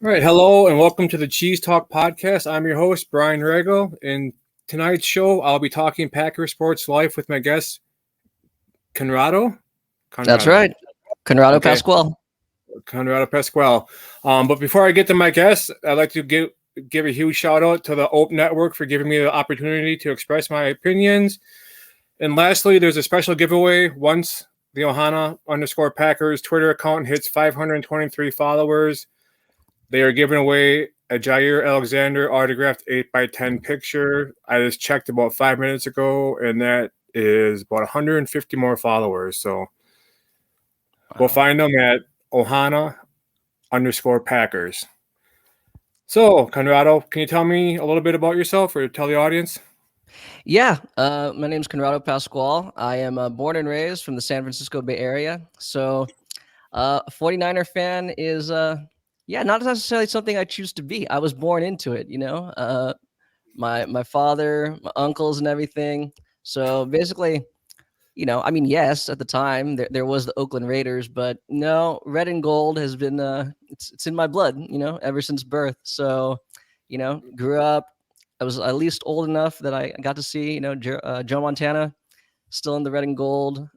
All right, hello and welcome to the Cheese Talk podcast. I'm your host, Brian Rego. In tonight's show, I'll be talking Packer Sports Life with my guest, Conrado. That's Conrado. right. Conrado Okay, Pascual. Conrado Pasquale. But before I get to my guest, I'd like to give a huge shout out to the Open Network for giving me the opportunity to express my opinions. And lastly, there's a special giveaway once the Ohana_Packers Twitter account hits 523 followers. They are giving away a Jair Alexander autographed 8x10 picture. I just checked about 5 minutes ago, and that is about 150 more followers. So go find them at Ohana_Packers. So, Conrado, can you tell me a little bit about yourself or tell the audience? Yeah, my name's Conrado Pascual. I am born and raised from the San Francisco Bay Area. So, a 49er fan is, not necessarily something I choose to be. I was born into it, my father, my uncles, and everything. So basically, yes, at the time there was the Oakland Raiders, but no, red and gold has been it's in my blood, ever since birth. So, grew up. I was at least old enough that I got to see, Joe Montana still in the red and gold.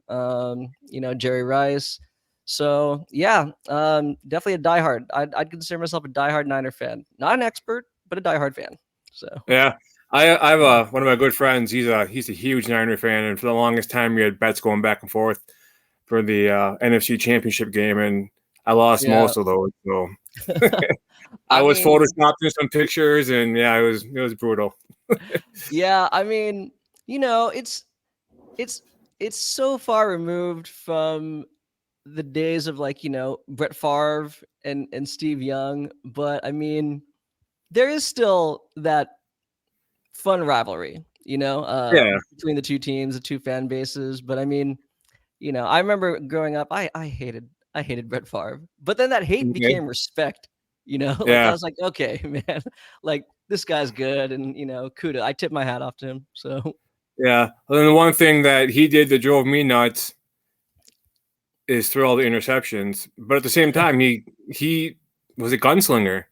Jerry Rice. So yeah, definitely a diehard. I'd consider myself a diehard Niner fan. Not an expert, but a diehard fan. So Yeah. I have one of my good friends. He's a huge Niner fan, and for the longest time, we had bets going back and forth for the NFC Championship game, and I lost yeah. most of those. So I I was mean, photoshopping some pictures, and yeah, it was brutal. yeah. I mean, it's it's so far removed from the days of Brett Favre and Steve Young, but I mean, there is still that fun rivalry, Yeah. between the two teams, the two fan bases. But I mean, I remember growing up, I hated Brett Favre, but then that hate Okay. became respect. Like I Yeah. was like, okay, man, like this guy's good, and kudos. I tip my hat off to him. So Yeah. And then the one thing that he did that drove me nuts is through all the interceptions, but at the same time, he was a gunslinger.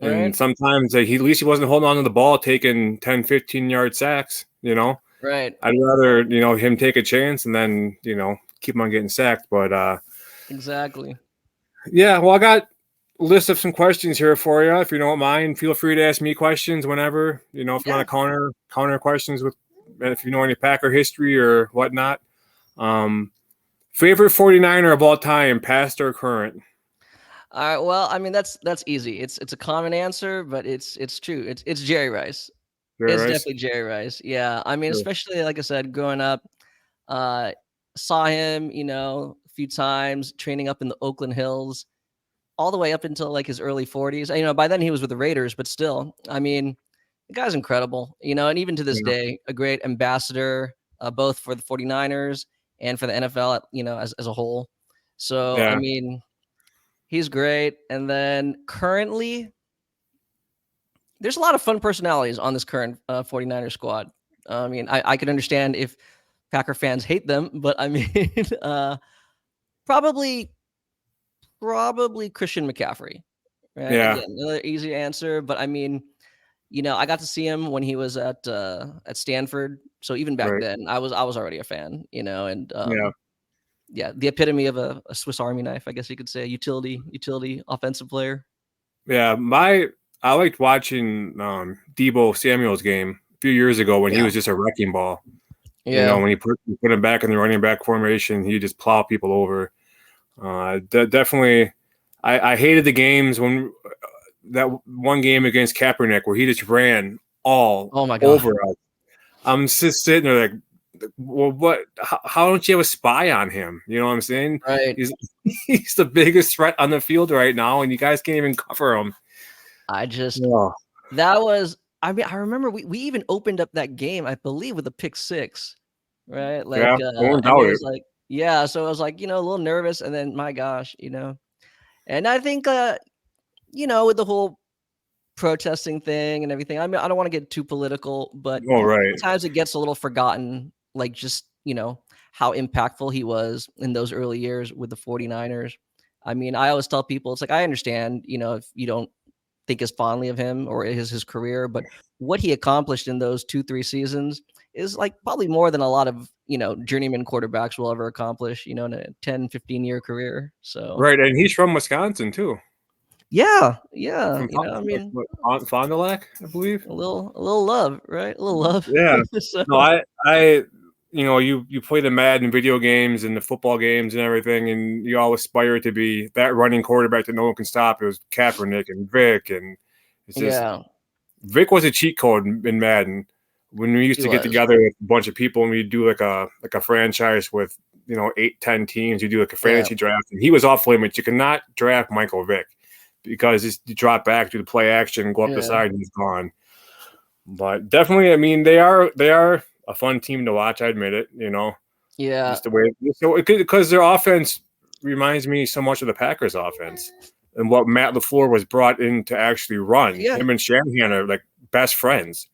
And right, sometimes at least he wasn't holding on to the ball, taking 10, 15-yard sacks, right, I'd rather, him take a chance and then, keep on getting sacked. But exactly. yeah, well, I got a list of some questions here for you. If you don't mind, feel free to ask me questions whenever, if you want Yeah. to counter questions with, if you know any Packer history or whatnot. Favorite 49er of all time, past or current? All right. Well, I mean, that's easy. It's a common answer, but it's true. It's Jerry Rice. Jerry It's Rice? definitely Jerry Rice. Yeah. I mean, Sure. especially like I said, growing up, uh, saw him, a few times training up in the Oakland Hills, all the way up until like his early 40s. By then he was with the Raiders, but still, I mean, the guy's incredible, and even to this Yeah. day, a great ambassador, both for the 49ers and for the NFL, as a whole. So, I Yeah. mean, he's great. And then currently, there's a lot of fun personalities on this current 49er squad. I mean, I could understand if Packer fans hate them, but I mean, probably Christian McCaffrey. Right? Yeah. Again, another easy answer, but I mean, I got to see him when he was at Stanford. So even back Right. then, I was already a fan, and Yeah. yeah, the epitome of a Swiss Army knife, I guess you could say, utility offensive player. Yeah, I liked watching Debo Samuel's game a few years ago when he Yeah, was just a wrecking ball. yeah, When he put him back in the running back formation, he just plow people over. Definitely, I hated the games when that one game against Kaepernick where he just ran all oh my god. over us. I'm just sitting there like, well, what? How don't you have a spy on him? You know what I'm saying? Right. He's he's the biggest threat on the field right now, and you guys can't even cover him. I just Yeah. that was I mean, I remember we even opened up that game, I believe, with a pick six, right? Yeah, Like, I won't and it doubt it. was like, yeah, so I was like, a little nervous, and then my gosh, and I think, with the whole protesting thing and everything, I mean, I don't want to get too political, but Oh, right. sometimes it gets a little forgotten, like just, how impactful he was in those early years with the 49ers. I mean, I always tell people, it's like, I understand, if you don't think as fondly of him or his career, but what he accomplished in those 2-3 seasons is like probably more than a lot of journeyman quarterbacks will ever accomplish, in a 10-15 year career. So Right, and he's from Wisconsin too. yeah, From I mean, Fond du Lac, I believe. a little love, right? A little love. Yeah. So, No, you play the Madden video games and the football games and everything, and you all aspire to be that running quarterback that no one can stop. It was Kaepernick and Vic, and it's just yeah, Vic was a cheat code in Madden. When we used he to get was. together with a bunch of people and we do like a franchise with 8-10 teams, you do like a Yeah, fantasy draft, and he was off limits. You cannot draft Michael Vick because you drop back, do the play action, go up the yeah, side, and he's gone. But definitely, I mean, they are a fun team to watch. I admit it. yeah, Just the way because their offense reminds me so much of the Packers' offense and what Matt LaFleur was brought in to actually run. yeah. Him and Shanahan are like best friends,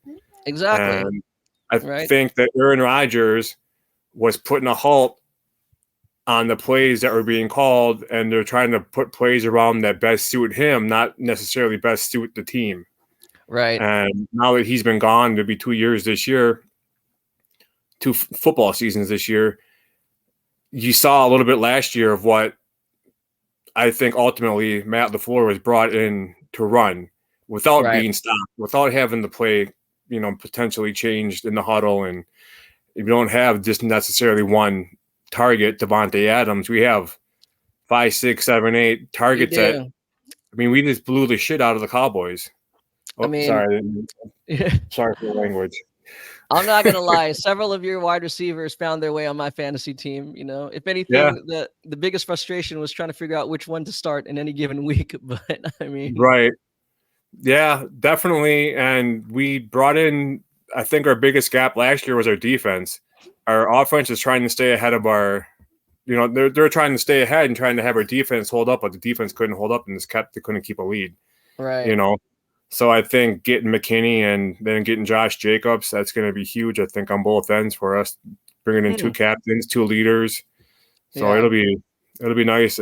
Exactly. and I Right. think that Aaron Rodgers was putting a halt on the plays that were being called, and they're trying to put plays around that best suit him, not necessarily best suit the team. Right. And now that he's been gone, it'll be 2 years this year, two football seasons this year. You saw a little bit last year of what I think ultimately Matt LaFleur was brought in to run without Right. being stopped, without having the play, potentially changed in the huddle. And if you don't have just necessarily one target, Devontae Adams, we have 5, 6, 7, 8 You targets that, do. I mean, we just blew the shit out of the Cowboys. I Oh, mean, sorry. Sorry for the language. I'm not gonna lie. Several of your wide receivers found their way on my fantasy team. If Yeah, anything, the biggest frustration was trying to figure out which one to start in any given week. But I mean, right. Yeah, definitely. And we brought in, I think our biggest gap last year was our defense. Our offense is trying to stay ahead of our, they're trying to stay ahead and trying to have our defense hold up, but the defense couldn't hold up and they couldn't keep a lead, right. you know. So I think getting McKinney and then getting Josh Jacobs, that's going to be huge, I think, on both ends for us, bringing in two Hmm. captains, two leaders. So Yeah. it'll be nice.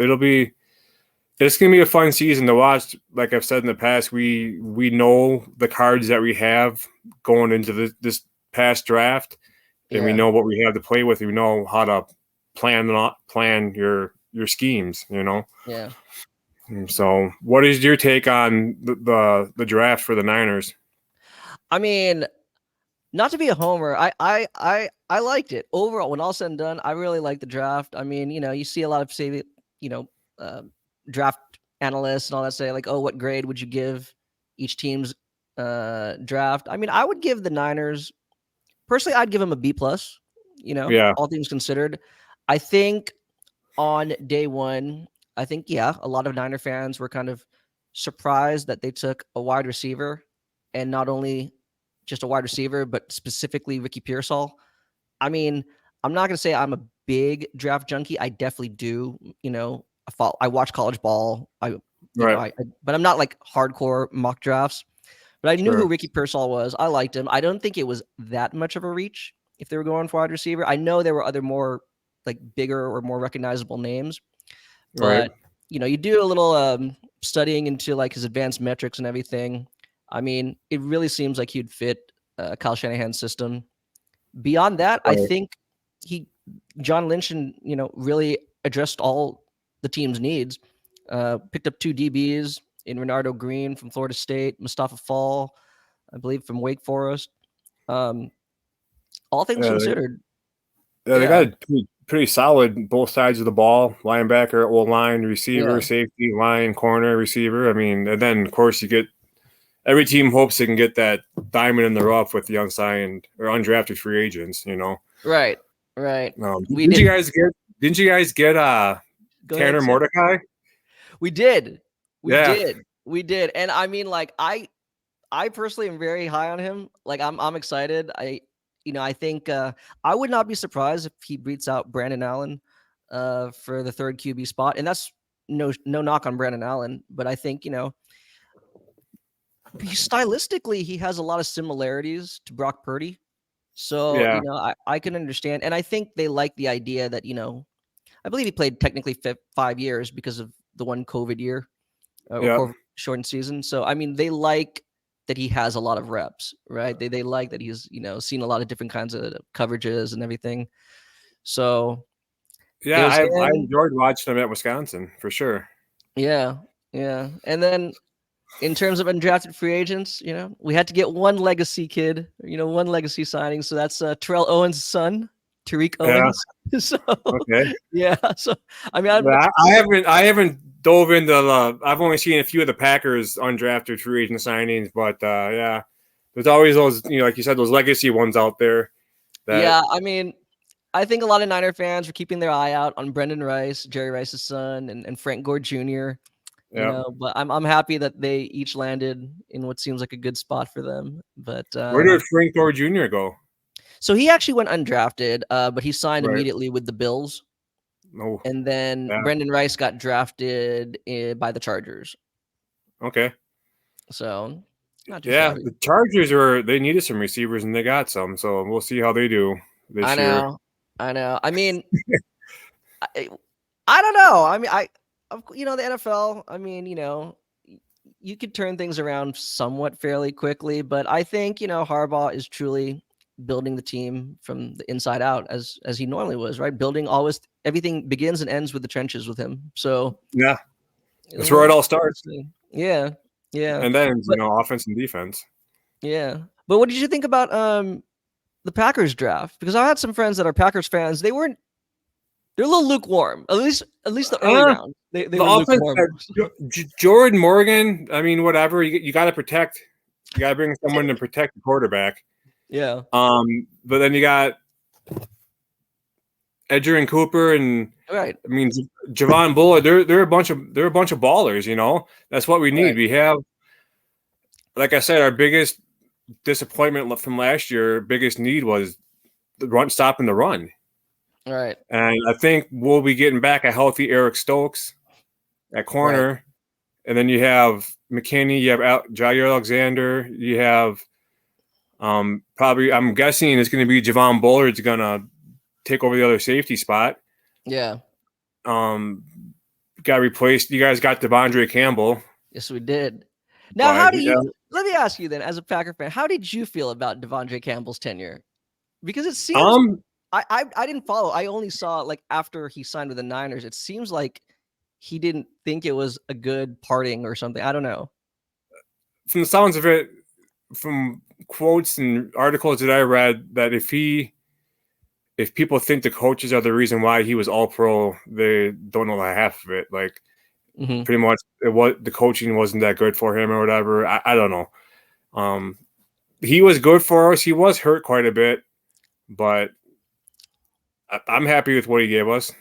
It's gonna be a fun season to watch. Like I've said in the past, we know the cards that we have going into this past draft, and we Yeah. know what we have to play with. We know how to plan your schemes. Yeah. And so, what is your take on the draft for the Niners? I mean, not to be a homer, I liked it overall. When all said and done, I really liked the draft. I mean, you see a lot of say, you know, uh, draft analysts and all that say like, oh, what grade would you give each team's draft? I mean, I would give the Niners personally. I'd give them a B plus. Yeah, All things considered, I think on day one, I think a lot of Niner fans were kind of surprised that they took a wide receiver and not only just a wide receiver, but specifically Ricky Pearsall. I mean, I'm not gonna say I'm a big draft junkie. I definitely do. I watch college ball. right, But I'm not like hardcore mock drafts. But I knew who sure, Ricky Pearsall was. I liked him. I don't think it was that much of a reach if they were going for wide receiver. I know there were other more like bigger or more recognizable names, right, but you do a little studying into like his advanced metrics and everything. I mean, it really seems like he'd fit Kyle Shanahan's system. Beyond that, I right. think he John Lynch and really addressed all the team's needs. Picked up two DBs in Renardo Green from Florida State, Mustafa Fall, I believe from Wake Forest. Um, all things Yeah, considered, they got yeah, it pretty solid both sides of the ball. Linebacker, old line, receiver, yeah, safety, line, corner, receiver. I mean, and then of course you get every team hopes they can get that diamond in the rough with the unsigned or undrafted free agents. right, right. We Didn't did. you guys get? Didn't you guys get Go ahead, Tanner sir. Mordecai? We did, we Yeah, did, we did, and I mean, like I personally am very high on him. Like I'm excited. I think I would not be surprised if he beats out Brandon Allen for the third QB spot. And that's no knock on Brandon Allen, but I think, stylistically he has a lot of similarities to Brock Purdy. So, yeah, I can understand. And I think they like the idea that, I believe he played technically 5 years because of the one COVID year or yeah. shortened season. So I mean, they like that he has a lot of reps, right? They like that he's seen a lot of different kinds of coverages and everything. So it Yeah, was I him. enjoyed watching him at Wisconsin for sure. Yeah, yeah. And then in terms of undrafted free agents, we had to get one legacy kid, one legacy signing. So that's Terrell Owens' son, Tariq Yeah. Owens. So Okay. yeah. So I mean, Yeah, I haven't dove into the. I've only seen a few of the Packers undrafted free agent signings, but yeah, there's always those, like you said, those legacy ones out there. That yeah. I mean, I think a lot of Niner fans were keeping their eye out on Brendan Rice, Jerry Rice's son, and Frank Gore Jr. yeah. But I'm happy that they each landed in what seems like a good spot for them. But Where did Frank Gore Jr. go? so he actually went undrafted, but he signed Right. immediately with the Bills. No. And then Yeah. Brendan Rice got drafted by the Chargers. Okay. So not too Yeah, shabby. the Chargers they needed some receivers and they got some, so we'll see how they do I this year. know. I know. I mean, I, I don't know. I mean, the NFL, I mean, you could turn things around somewhat fairly quickly, but I think, Harbaugh is truly building the team from the inside out as he normally was, right? Building always everything begins and ends with the trenches with him. So Yeah, that's where it all starts, yeah. Yeah. and then But offense and defense. yeah. But what did you think about the Packers draft? Because I had some friends that are Packers fans. They're a little lukewarm. At least the early round. They The were offense, lukewarm. Jordan Morgan. I mean, whatever you got to protect. You got to bring someone to protect the quarterback. Yeah. But then you got Edger and Cooper, and Right. I mean Javon Bullard. They're a bunch of ballers. That's what we need. Right. We have, like I said, our biggest disappointment from last year, biggest need was stopping the run. Right. And I think we'll be getting back a healthy Eric Stokes at corner. Right. And then you have McKinney, you have Jair Alexander, you have probably, I'm guessing it's going to be Javon Bullard's going to take over the other safety spot. Yeah. Got replaced. You guys got Devondre Campbell. Yes, we did. Now, let me ask you then, as a Packer fan, how did you feel about Devondre Campbell's tenure? Because it seems I didn't follow. I only saw like after he signed with the Niners. It seems like he didn't think it was a good parting or something. I don't know. From the sounds of it, from quotes and articles that I read, that if people think the coaches are the reason why he was all pro, they don't know the half of it. Like pretty much the coaching wasn't that good for him or whatever. I don't know. He was good for us. He was hurt quite a bit, but I'm happy with what he gave us.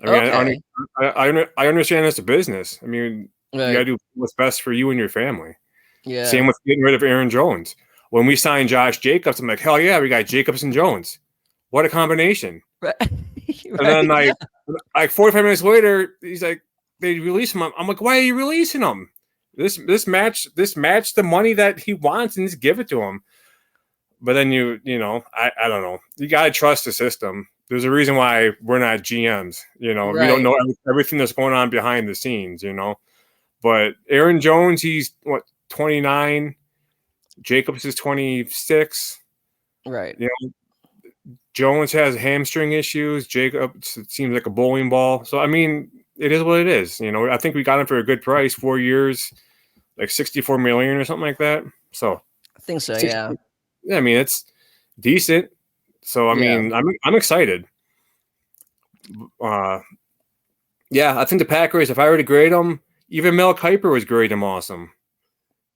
I mean, Okay. I understand it's a business. I mean, you got to do what's best for you and your family. Yeah. Same with getting rid of Aaron Jones. When we signed Josh Jacobs, I'm like, hell yeah, we got Jacobs and Jones. What a combination. Right. And then like 45 minutes later, he's like, they release him. I'm like, why are you releasing him? This match the money that he wants and just give it to him. But then I don't know. You got to trust the system. There's a reason why we're not GMs. We don't know everything that's going on behind the scenes. But Aaron Jones, he's 29. Jacobs is 26. Right. Jones has hamstring issues. Jacobs, it seems like a bowling ball. So I mean, it is what it is. I think we got him for a good price, 4 years, like $64 million or something like that. So I think so. Yeah. I mean, it's decent. So I mean, I'm excited. Yeah, I think the Packers, if I were to grade them, even Mel Kiper was grade them awesome.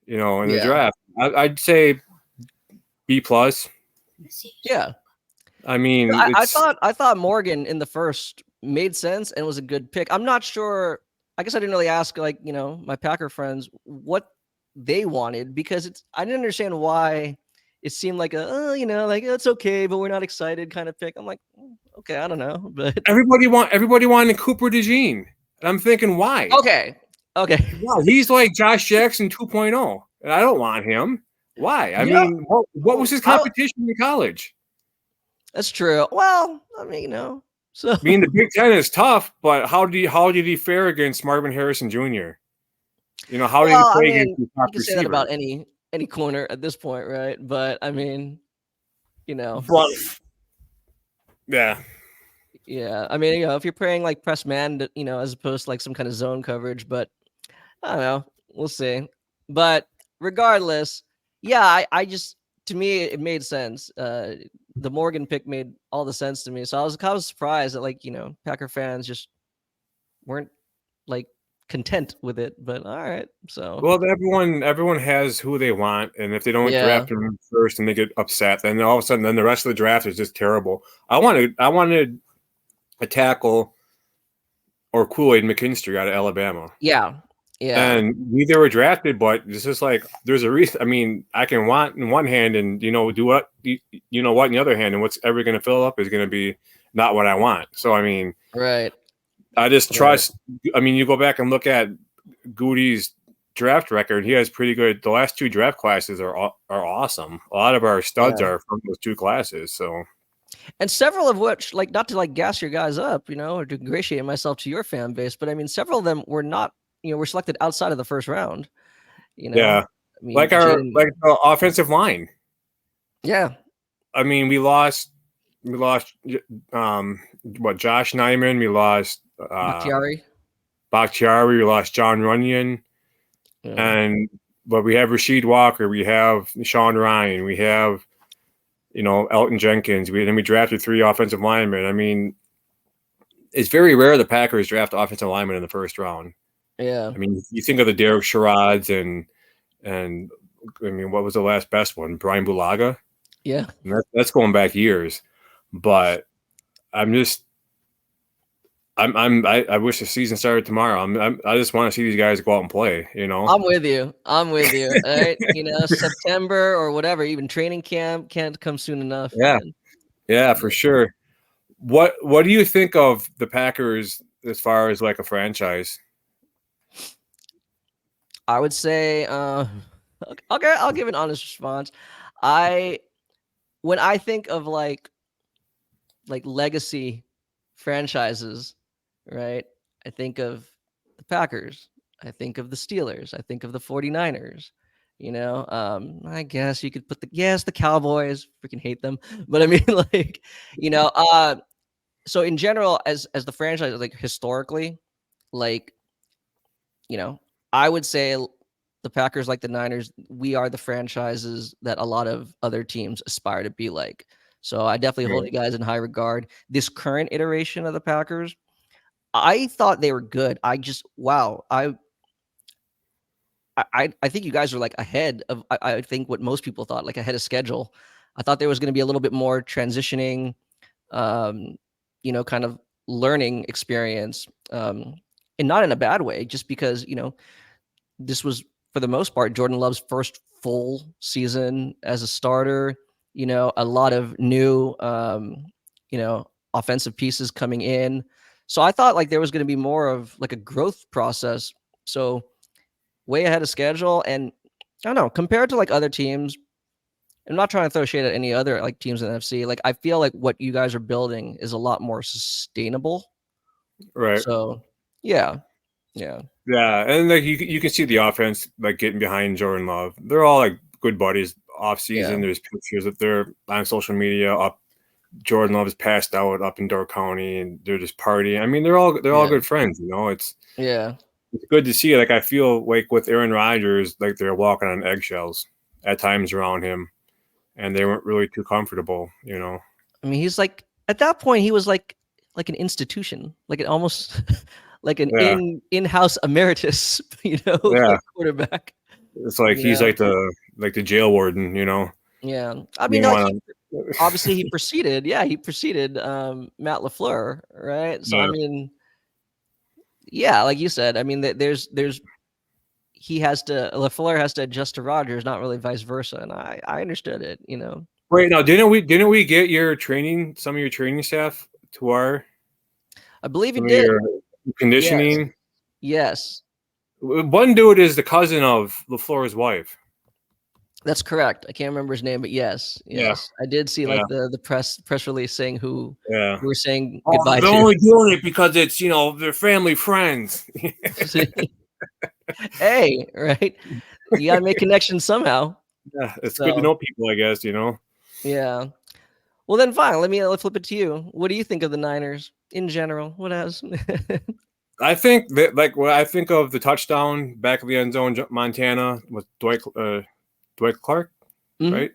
In the draft, I'd say B+. Yeah. I mean, I thought Morgan in the first made sense and was a good pick. I'm not sure. I guess I didn't really ask my Packer friends what they wanted, because I didn't understand why it seemed like it's okay, but we're not excited kind of pick. I'm like, okay, I don't know, but everybody wanted Cooper DeJean. And I'm thinking, why? Okay. Wow, he's like Josh Jackson 2.0, and I don't want him. Why? I mean, what was his competition in college? That's true. Well, I mean, so the Big Ten is tough, but how did he fare against Marvin Harrison Jr.? You know, how do you Well, I play mean, against your top you can say that about receivers? any corner at this point, right? But I mean, you know, But yeah, yeah. I mean, if you're playing like press man, as opposed to like some kind of zone coverage, but I don't know. We'll see. But regardless, yeah, I just to me it made sense. The Morgan pick made all the sense to me. So I was kind of surprised that like, Packer fans just weren't like content with it. But all right. So well, everyone has who they want, and if they don't yeah. draft them first and they get upset, then all of a sudden, then the rest of the draft is just terrible. I wanted a tackle or Kool-Aid McKinstry out of Alabama. Yeah. Yeah. And neither were drafted, but it's just like there's a reason. I mean, I can want in one hand and do what you know what in the other hand, and what's ever going to fill up is going to be not what I want. So I mean, Right. I just Right. trust. I mean, you go back and look at Goody's draft record. He has pretty good. The last two draft classes are awesome. A lot of our studs Yeah. are from those two classes. So And several of which, like, not to like gas your guys up, or to ingratiate myself to your fan base, but I mean, several of them were not, were selected outside of the first round. You know, yeah, I mean, Jaden. like the offensive line. Yeah. I mean, we lost Josh Nyman. We lost Bakhtiari. Bakhtiari. We lost John Runyon, Yeah. but we have Rasheed Walker. We have Sean Ryan. We have Elton Jenkins. Then we drafted 3 offensive linemen. I mean, it's very rare the Packers draft offensive linemen in the first round. Yeah. I mean, you think of the Derek Sherrods and I mean, what was the last best one? Brian Bulaga. Yeah. And that's going back years, but I wish the season started tomorrow. I just want to see these guys go out and play. I'm with you. I'm with you. All right. September or whatever, even training camp can't come soon enough, Yeah, man. yeah, for sure. What do you think of the Packers as far as like a franchise? I would say, okay, I'll give an honest response. When I think of like legacy franchises, right? I think of the Packers. I think of the Steelers. I think of the 49ers. I guess you could put the Cowboys, freaking hate them. But I mean, like, you know, uh, so in general, as the franchise, like historically, like, you know, I would say the Packers, like the Niners, we are the franchises that a lot of other teams aspire to be like. So I definitely hold Right. you guys in high regard. This current iteration of the Packers, I thought they were good. I just wow. I think you guys are like ahead of I think what most people thought, like ahead of schedule. I thought there was going to be a little bit more transitioning, um, kind of learning experience, and not in a bad way, just because this was for the most part Jordan Love's first full season as a starter. A lot of new, offensive pieces coming in. So I thought like there was going to be more of like a growth process. So way ahead of schedule, and I don't know, compared to like other teams. I'm not trying to throw shade at any other like teams in the NFC. Like I feel like what you guys are building is a lot more sustainable. Right. So yeah, yeah, Yeah, and like you can see the offense like getting behind Jordan Love. They're all like good buddies off yeah, season. There's pictures that they're on social media up. Jordan Love is passed out up in Door County, and they're just partying. I mean, they're all yeah, good friends. yeah. It's good to see. Like I feel like with Aaron Rodgers, like they're walking on eggshells at times around him, and they weren't really too comfortable. I mean, he's like at that point he was like an institution, like an almost like an Yeah, in-house emeritus, yeah. like quarterback. It's like You he's know, like the jail warden. yeah. I You mean, don't like want obviously he preceded Matt LaFleur, right? So I to. mean, yeah, like you said, I mean, there's LaFleur has to adjust to Rodgers, not really vice versa, and I understood it. Wait, now didn't we get some of your training staff to our I believe he some of did. your Yes, conditioning? yes, One dude is the cousin of LaFleur's wife. that's correct. I can't remember his name, but yes, Yeah, yes, I did see yeah, like the press release saying who yeah. we were saying Oh, goodbye they're to. only doing it because it's they're family friends. Hey, right? You gotta make connections somehow. Yeah, it's good to So know people, I guess, you know. yeah. Well, then fine. Let's flip it to you. What do you think of the Niners in general? What has? I think that like when I think of the touchdown back of the end zone, Montana with Dwight Clark, Hmm. right?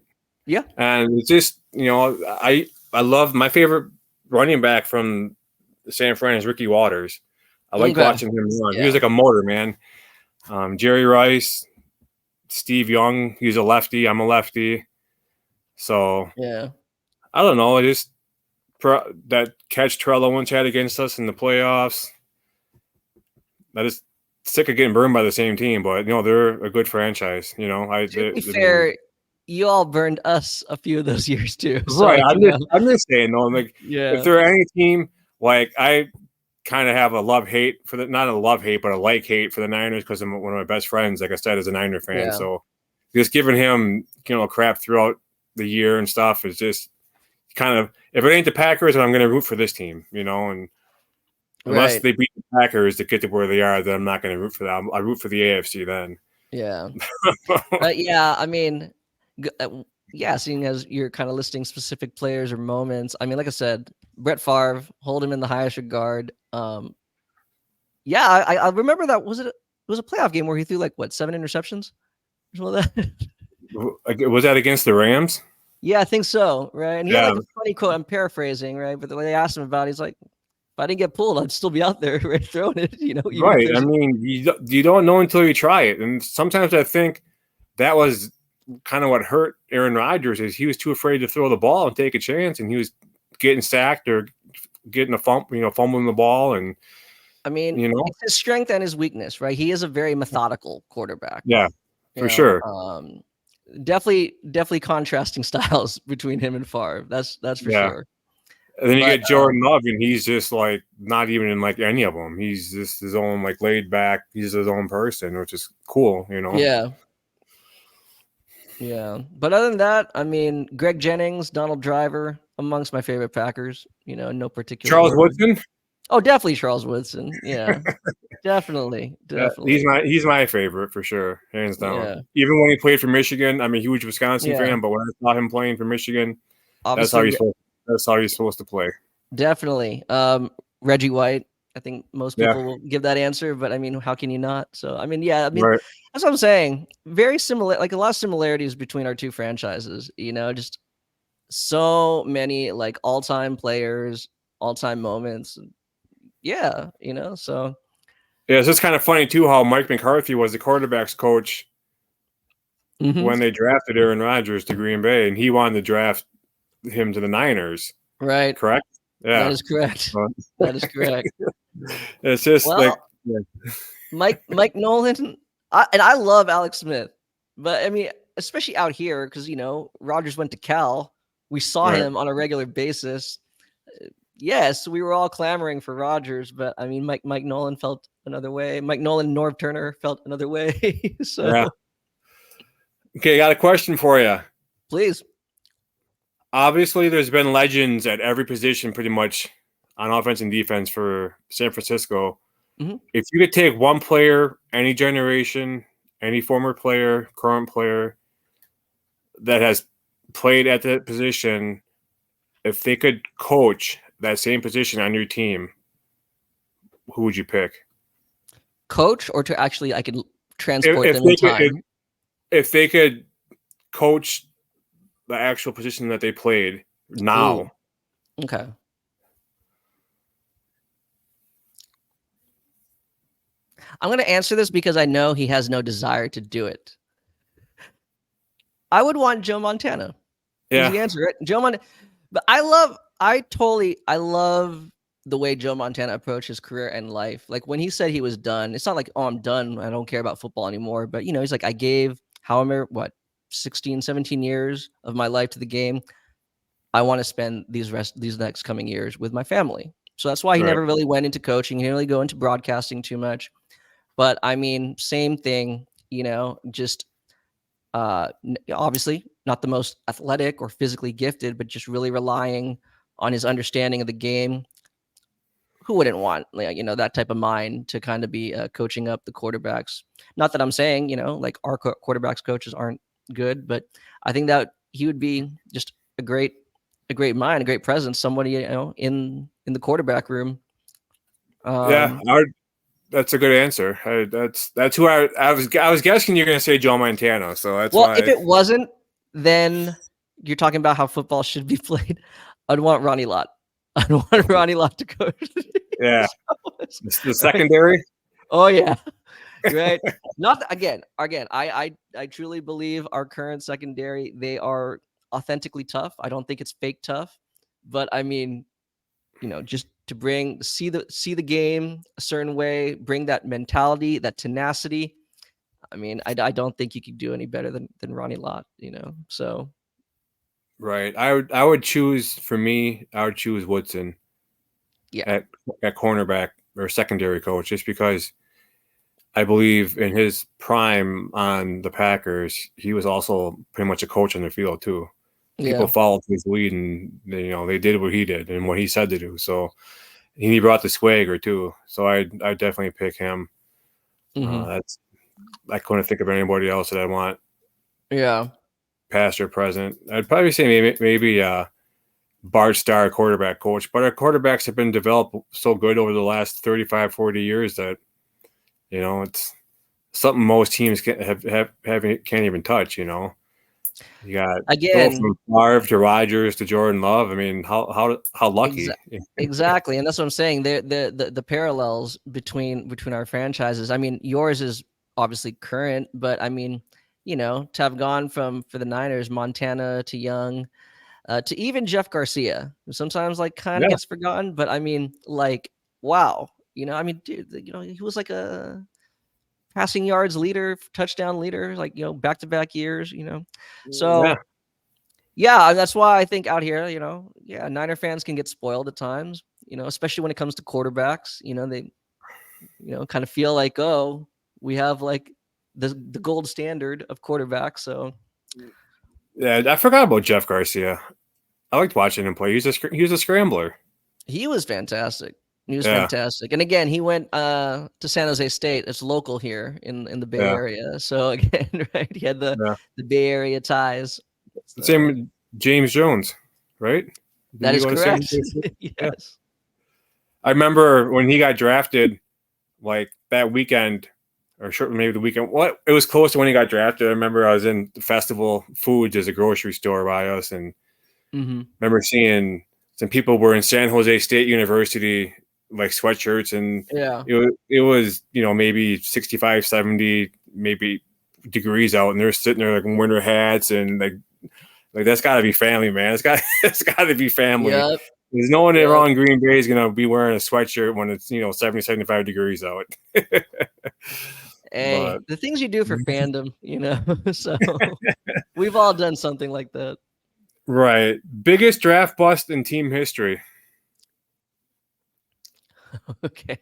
Yeah. And it's just I love my favorite running back from San Fran is Ricky Waters. I liked Okay. watching him run. He was Yeah. like a motor man. Jerry Rice, Steve Young, he's a lefty. I'm a lefty. So Yeah. I don't know. I just that catch Trello once had against us in the playoffs. I just sick of getting burned by the same team, but they're a good franchise. To be I mean, fair, you all burned us a few of those years too. So right. I'm just saying though. Like if yeah. there are any team, like I kind of have a love hate for the not a love hate, but a like hate for the Niners because I'm one of my best friends. Like I said, is a Niner fan. Yeah. So just giving him crap throughout the year and stuff is just kind of if it ain't the Packers, I'm going to root for this team. And unless Right. they beat the Packers to get to where they are, then I'm not going to root for them. I root for the AFC then. Yeah. Yeah. I mean, yeah. Seeing as you're kind of listing specific players or moments, I mean, like I said, Brett Favre, hold him in the highest regard. Yeah, I remember that. It was a playoff game where he threw like what 7 interceptions or something like that. Was that against the Rams? Yeah, I think so. Right, and he had Yeah, like a funny quote. I'm paraphrasing, right? But the way they asked him about it, he's like, "If I didn't get pulled, I'd still be out there, right, throwing it." Even if right. I there's mean, you don't know until you try it, and sometimes I think that was kind of what hurt Aaron Rodgers is he was too afraid to throw the ball and take a chance, and he was getting sacked or getting fumbling the ball, and I mean, it's his strength and his weakness, right? He is a very methodical quarterback. yeah, You for know, sure, definitely contrasting styles between him and Favre. That's for yeah. sure. And then you But get Jordan Love, and he's just like not even in like any of them. He's just his own like laid back. He's his own person, which is cool. yeah, yeah. But other than that, I mean, Greg Jennings, Donald Driver, amongst my favorite Packers. In no particular Charles order. Woodson, Oh, definitely Charles Woodson. Yeah, definitely, he's definitely. my favorite for sure, hands down. Yeah, Even when he played for Michigan, I'm a huge Wisconsin yeah. fan, but when I saw him playing for Michigan, that's how Obviously, he's supposed. That's how he's supposed to play. definitely. Reggie White. I think most Yeah, people will give that answer, but I mean, how can you not? So, I mean, yeah, I mean, right. that's what I'm saying. Very similar, like a lot of similarities between our two franchises. Just so many like all-time players, all-time moments. Yeah, so Yeah, it's just kind of funny too how Mike McCarthy was the quarterbacks coach mhm. when they drafted Aaron Rodgers to Green Bay, and he wanted to draft him to the Niners. Right. Correct? That Yeah. is correct. That is correct. It's just like, Well, yeah, Mike Nolan, I love Alex Smith, but I mean, especially out here because Rogers went to Cal. We saw right. him on a regular basis. Yes, we were all clamoring for Rogers, but I mean, Mike Nolan felt another way. Mike Nolan, Norv Turner felt another way. So Yeah. Okay, I got a question for you. please, Obviously, there's been legends at every position pretty much on offense and defense for San Francisco. mhm. If you could take one player, any generation, any former player, current player that has played at that position, if they could coach that same position on your team, who would you pick? Coach or to actually I can If, transport if them in they could, if, time. if they could coach the actual position that they played Ooh, now, okay. I'm going to answer this because I know he has no desire to do it. I would want Joe Montana. yeah, Easy answer, right? But I love the way Joe Montana approached his career and life. Like when he said he was done, it's not like, oh, I'm done. I don't care about football anymore. But he's like, I gave however, 16, 17 years of my life to the game. I want to spend these next coming years with my family. So that's why he right, never really went into coaching. He didn't really go into broadcasting too much. But I mean, same thing, just obviously not the most athletic or physically gifted, but just really relying on his understanding of the game, who wouldn't want, like, that type of mind to kind of be coaching up the quarterbacks? Not that I'm saying, like our quarterbacks coaches aren't good, but I think that he would be just a great mind, a great presence, somebody, in the quarterback room. Yeah, that's a good answer. That's who I was guessing you're going to say Joe Montana, so that's Well, if why. it wasn't, then you're talking about how football should be played. I'd want Ronnie Lott. I'd want Ronnie Lott to coach. Yeah, the Right? secondary. Oh yeah, right. Not again. I truly believe our current secondary, they are authentically tough. I don't think it's fake tough, but I mean, just to see the game a certain way, bring that mentality, that tenacity. I mean, I don't think you could do any better than Ronnie Lott. So Right. I would choose for me. I would choose Woodson yeah, at at cornerback or secondary coach, just because I believe in his prime on the Packers, he was also pretty much a coach on the field too. People yeah, followed his lead, and they did what he did and what he said to do. So he brought the swagger too. So I definitely pick him. hmm That's I couldn't think of anybody else that I want yeah, past or present. I'd probably say maybe Bart Starr, quarterback coach, but our quarterbacks have been developed so good over the last 35, 40 years that it's something most teams can't even touch. You got go again, from Favre to Rodgers to Jordan Love. I mean, how exa- lucky? exactly, and that's what I'm saying. The parallels between our franchises. I mean, yours is obviously current, but I mean, to have gone from for the Niners, Montana to Young, to even Jeff Garcia, who sometimes like kind of Yeah, gets forgotten. But I mean, like, wow, I mean, dude, he was like a passing yards leader, touchdown leader, like back to back years. yeah, So yeah, that's why I think out here, yeah, Niner fans can get spoiled at times. Especially when it comes to quarterbacks. They kind of feel like, oh, we have like the gold standard of quarterbacks. So yeah. I forgot about Jeff Garcia. I liked watching him play. He was a scrambler. he was fantastic. He was Yeah, fantastic. And again, he went to San Jose State. It's local here in the Bay yeah, Area. So again, right, he had the yeah. the Bay Area ties. Same So with James Jones, right? Didn't that he is go to San correct. Jose State? Yeah. Yes. I remember when he got drafted, like that weekend, or shortly maybe the weekend. What it was close to when he got drafted. I remember I was in the Festival Foods as a grocery store by us, and Hmm. remember seeing some people were in San Jose State University like sweatshirts, and Yeah. it was maybe 65, 70 maybe degrees out, and they're sitting there like in winter hats, and like that's got to be family, man. It's got to be family. Yep. There's no one Yep. around Green Bay is gonna be wearing a sweatshirt when it's 70, 75 degrees out. Hey, But the things you do for fandom, so we've all done something like that. right, biggest draft bust in team history. Okay.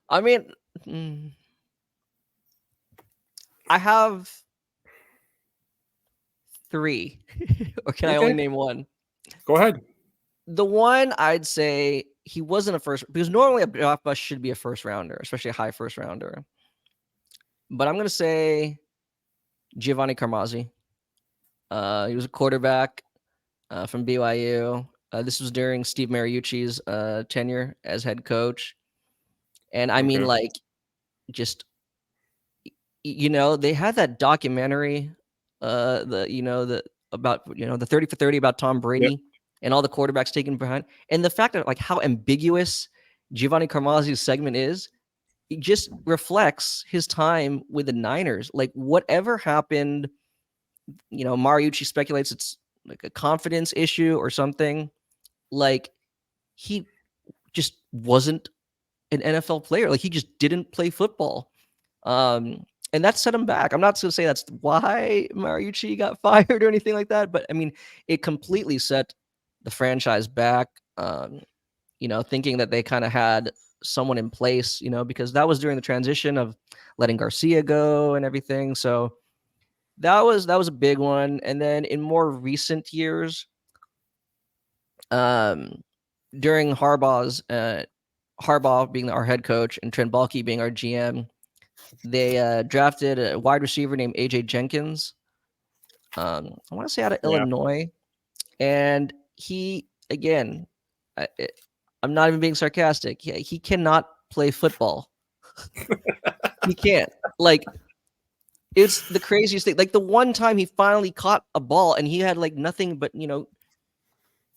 I mean, mm, I have three, or can I only Okay, name one? go ahead. The one I'd say he wasn't a first, because normally a draft bust should be a first rounder, especially a high first rounder. But I'm gonna say Giovanni Carmazzi. He was a quarterback from BYU. This was during Steve Mariucci's tenure as head coach, and I mean, Okay. like, just they had that documentary, the about the 30 for 30 about Tom Yep. Brady and all the quarterbacks taken behind, and the fact that like how ambiguous Giovanni Carmazzi's segment is, it just reflects his time with the Niners. Like whatever happened, Mariucci speculates it's like a confidence issue or something. Like he just wasn't an NFL player. Like he just didn't play football. And that set him back. I'm not going to say that's why Mariucci got fired or anything like that, but I mean, it completely set the franchise back. Thinking that they kind of had someone in place, because that was during the transition of letting Garcia go and everything. So that was a big one. And then in more recent years, um, during Harbaugh being our head coach and Trent Baalke being our GM, they drafted a wide receiver named AJ Jenkins. I want to say out of Yeah. Illinois, and he again, I, I'm not even being sarcastic. He cannot play football. He can't. Like, it's the craziest thing. Like, the one time he finally caught a ball and he had like nothing but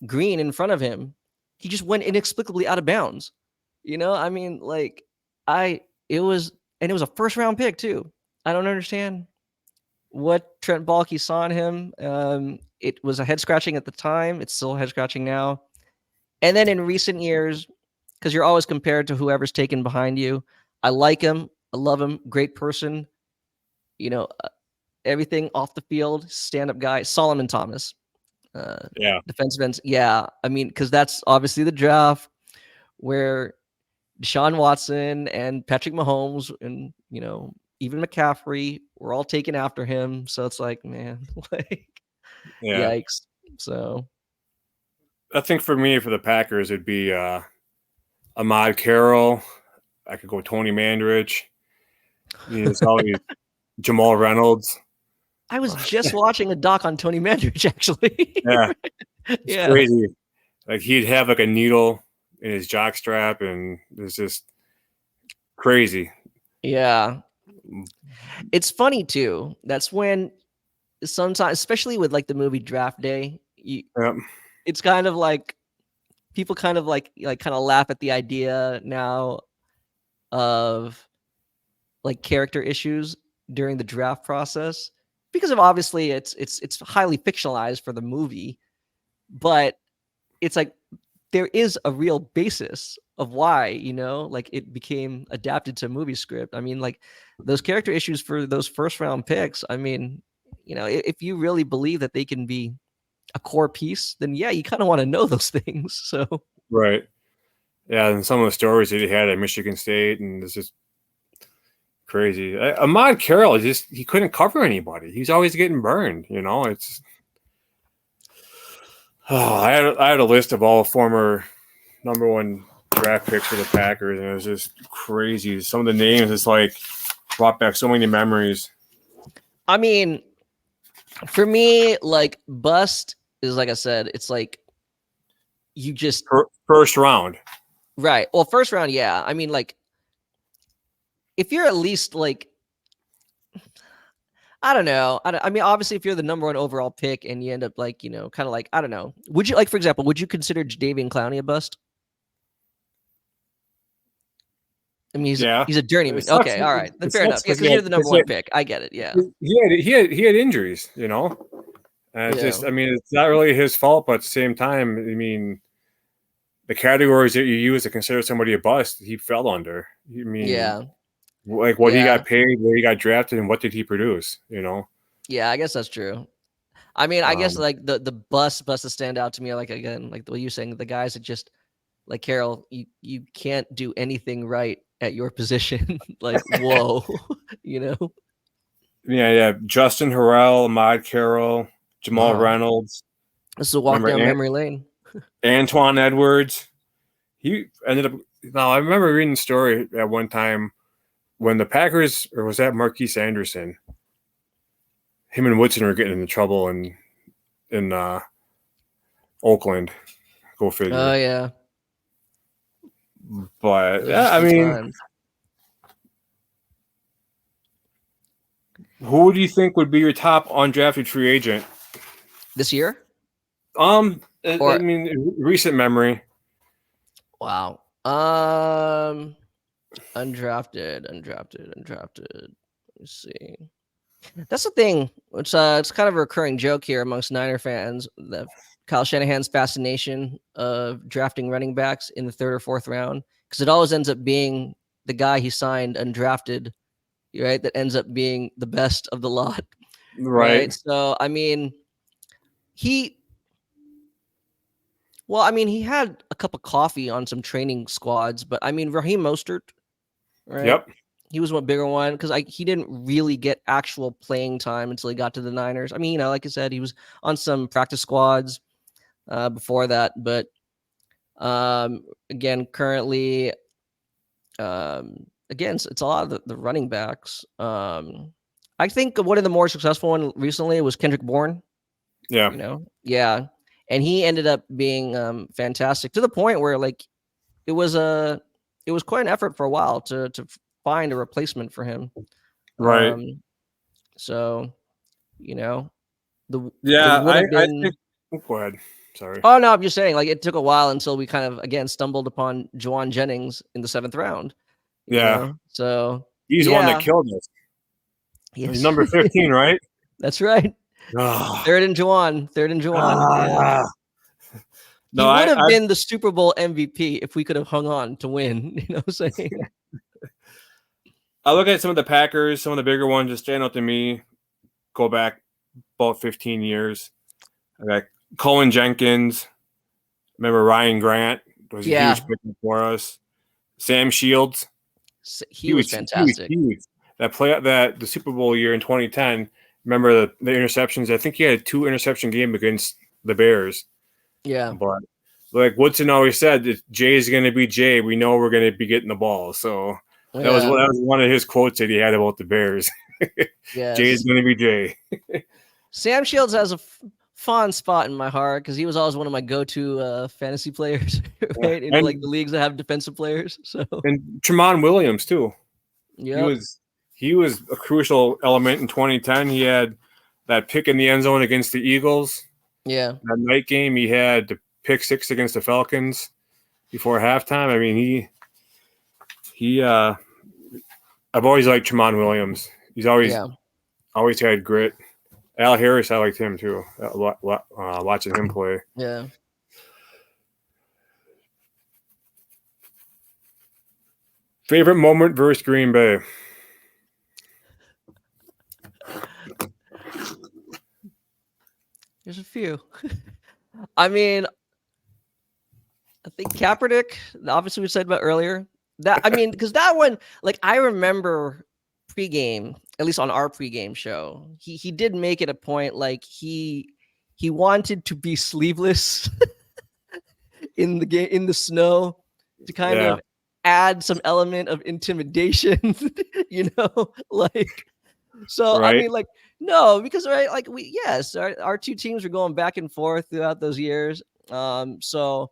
green in front of him, he just went inexplicably out of bounds. I mean, like, I it was and it was a first round pick too. I don't understand what Trent Baalke saw in him. It was a head scratching at the time. It's still head scratching now. And then in recent years, because you're always compared to whoever's taken behind you, I like him. I love him. Great person. You know, uh, Everything off the field, stand up guy. Solomon Thomas, Yeah. defensive ends. Yeah, I mean, because that's obviously the draft where Deshaun Watson and Patrick Mahomes and even McCaffrey were all taken after him. So it's like, man, like, Yeah. yikes. So I think for me, for the Packers, it'd be Ahmad Carroll. I could go Tony Mandrich. It's always Jamal Reynolds. I was just watching a doc on Tony Mandrich, actually. Yeah, it's Yeah. crazy. Like, he'd have like a needle in his jock strap, and it's just crazy. Yeah. It's funny too. That's when sometimes, especially with like the movie Draft Day, Yep. it's kind of like people kind of like kind of laugh at the idea now of like character issues during the draft process, because of obviously it's highly fictionalized for the movie, but it's like there is a real basis of why like it became adapted to a movie script. I mean, like, those character issues for those first round picks, I mean, if you really believe that they can be a core piece, then yeah, you kind of want to know those things. So Right. Yeah, and some of the stories that he had at Michigan State, and it's just crazy. Ahmad Carroll, he couldn't cover anybody. He's always getting burned. It's. Oh, I had a list of all former number one draft picks for the Packers, and it was just crazy. Some of the names, it's like brought back so many memories. I mean, for me, like, bust is, like I said, it's like you just First round. right. Well, first round, yeah. I mean, like, if you're at least like, I don't know. I mean, obviously, if you're the number one overall pick and you end up like, kind of like, I don't know. Would you, like, for example, would you consider Jadeveon Clowney a bust? I mean, he's a journeyman. It sucks. Okay, all right, then It fair sucks enough. Yeah, because because you're the number one pick. I get it. Yeah, he had injuries, and it's just, yeah, I mean, it's not really his fault, but at the same time, I mean, the categories that you use to consider somebody a bust, he fell under. I mean, yeah, like what he yeah, got paid, where he got drafted, and what did he produce? yeah. I guess that's true. I mean, I guess Um, like the busts that stand out to me are, like, again, like the way you're saying, the guys that just, like, Carol, you can't do anything right at your position. Like, whoa, you know? yeah. Justin Harrell, Ahmad Carroll, Jamal Wow, Reynolds. this is a walk Remember down memory lane. Antoine Edwards? He ended up. Now, I remember reading the story at one time when the Packers, or was that Marquise Anderson? Him and Woodson were getting into trouble in Oakland. Go Oh figure. yeah, But those yeah, are I some mean, times. who do you think would be your top undrafted free agent? This year? I Or mean, recent memory. wow. Undrafted. Let me see. That's the thing. It's kind of a recurring joke here amongst Niner fans. The Kyle Shanahan's fascination of drafting running backs in the third or fourth round, because it always ends up being the guy he signed undrafted, right? That ends up being the best of the lot, Right. right? So I mean, he. Well, I mean, he had a cup of coffee on some training squads, but I mean, Raheem Mostert, right? Yep. He was one bigger one because he didn't really get actual playing time until he got to the Niners. I mean, like I said, he was on some practice squads before that, but Again, currently, again, it's a lot of the running backs. I think one of the more successful one recently was Kendrick Bourne. Yeah. Yeah, and he ended up being fantastic to the point where like it was a it was quite an effort for a while to find a replacement for him. Right. So you know there Yeah. would have I think. been. Oh, go ahead. Sorry. Oh no, I'm just saying like it took a while until we kind of again stumbled upon Juwan Jennings in the 7th round. Yeah. So He's the one that yeah, killed us. He's yes, number 15, right? that's right. Ah. Third and Juwan, third and Juwan. Yeah. Ah. He No, would have I been the Super Bowl MVP if we could have hung on to win. You know what I'm saying? I look at some of the Packers, some of the bigger ones just stand out to me. Go back about 15 years. I got Colin Jenkins. Remember Ryan Grant was a huge Yeah, pick for us. Sam Shields. he was He was fantastic. huge. That the Super Bowl year in 2010. Remember the interceptions? I think he had a 2 interception game against the Bears. Yeah, But like Woodson always said, if Jay is going to be Jay, we know we're going to be getting the ball. So that was yeah, one of his quotes that he had about the Bears. Jay is yes. going to be Jay. Sam Shields has a fond spot in my heart because he was always one of my go-to fantasy players, Yeah. right? In like the leagues that have defensive players. So, And Tremont Williams too. He yep, was he was a crucial element in 2010. He had that pick in the end zone against the Eagles. yeah, That night game, he had the pick 6 against the Falcons before halftime. I mean, he I've always liked Tremont Williams. He's yeah, always had grit. Al Harris, I liked him too. Watching him play. yeah. Favorite moment versus Green Bay. There's a few. I mean, I think Kaepernick. Obviously, we said about earlier. That I mean, because that one, like I remember pregame, at least on our pregame show, he did make it a point. Like he wanted to be sleeveless in the game in the snow to kind Yeah, of add some element of intimidation. Like so. I right. mean, like no, because right, like our two teams were going back and forth throughout those years. So